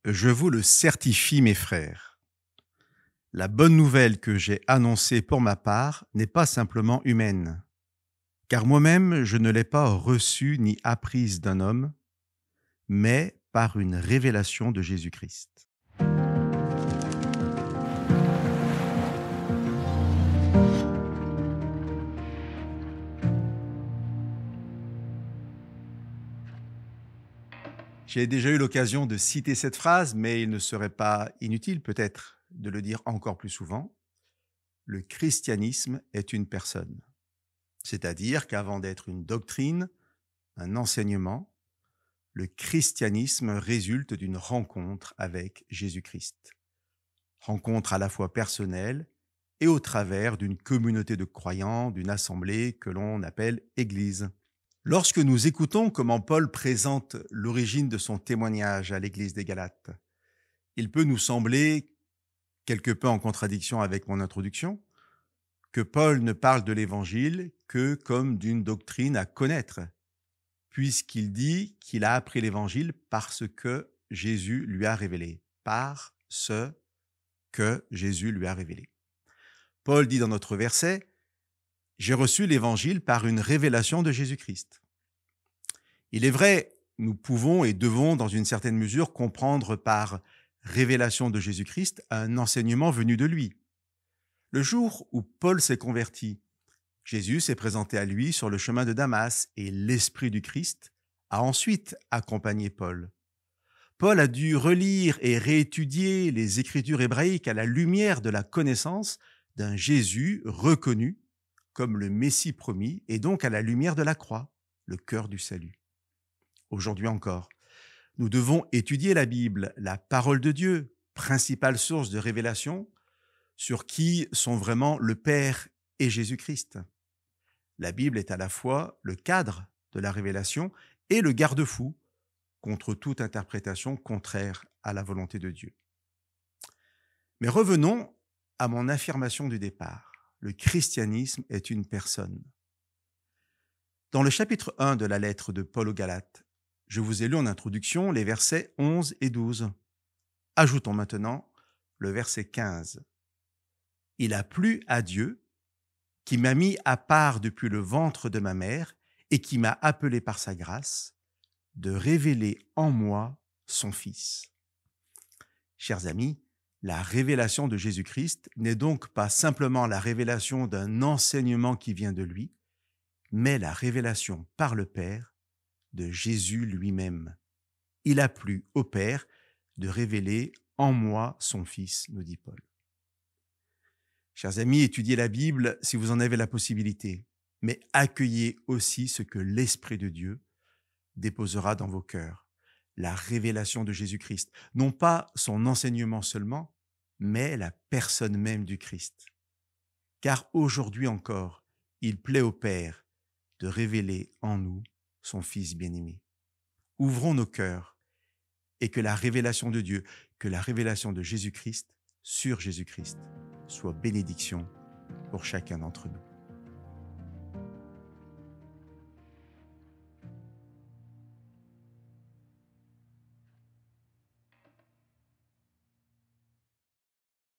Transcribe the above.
Je vous le certifie, mes frères. La bonne nouvelle que j'ai annoncée pour ma part n'est pas simplement humaine, car moi-même je ne l'ai pas reçue ni apprise d'un homme, mais par une révélation de Jésus-Christ. J'ai déjà eu l'occasion de citer cette phrase, mais il ne serait pas inutile peut-être de le dire encore plus souvent. Le christianisme est une personne. C'est-à-dire qu'avant d'être une doctrine, un enseignement, le christianisme résulte d'une rencontre avec Jésus-Christ. Rencontre à la fois personnelle et au travers d'une communauté de croyants, d'une assemblée que l'on appelle Église. Lorsque nous écoutons comment Paul présente l'origine de son témoignage à l'Église des Galates, il peut nous sembler, quelque peu en contradiction avec mon introduction, que Paul ne parle de l'Évangile que comme d'une doctrine à connaître, puisqu'il dit qu'il a appris l'Évangile parce que Jésus lui a révélé, par ce que Jésus lui a révélé. Paul dit dans notre verset, « J'ai reçu l'Évangile par une révélation de Jésus-Christ ». Il est vrai, nous pouvons et devons dans une certaine mesure comprendre par révélation de Jésus-Christ un enseignement venu de lui. Le jour où Paul s'est converti, Jésus s'est présenté à lui sur le chemin de Damas et l'Esprit du Christ a ensuite accompagné Paul. Paul a dû relire et réétudier les Écritures hébraïques à la lumière de la connaissance d'un Jésus reconnu comme le Messie promis et donc à la lumière de la croix, le cœur du salut. Aujourd'hui encore, nous devons étudier la Bible, la parole de Dieu, principale source de révélation, sur qui sont vraiment le Père et Jésus-Christ. La Bible est à la fois le cadre de la révélation et le garde-fou contre toute interprétation contraire à la volonté de Dieu. Mais revenons à mon affirmation du départ. Le christianisme est une personne. Dans le chapitre 1 de la lettre de Paul aux Galates, je vous ai lu en introduction les versets 11 et 12. Ajoutons maintenant le verset 15. « Il a plu à Dieu, qui m'a mis à part depuis le ventre de ma mère et qui m'a appelé par sa grâce, de révéler en moi son Fils. » Chers amis, la révélation de Jésus-Christ n'est donc pas simplement la révélation d'un enseignement qui vient de lui, mais la révélation par le Père de Jésus lui-même. Il a plu au Père de révéler en moi son Fils, nous dit Paul. Chers amis, étudiez la Bible si vous en avez la possibilité, mais accueillez aussi ce que l'Esprit de Dieu déposera dans vos cœurs, la révélation de Jésus-Christ, non pas son enseignement seulement, mais la personne même du Christ. Car aujourd'hui encore, il plaît au Père de révéler en nous son Fils bien-aimé. Ouvrons nos cœurs et que la révélation de Dieu, que la révélation de Jésus-Christ sur Jésus-Christ soit bénédiction pour chacun d'entre nous.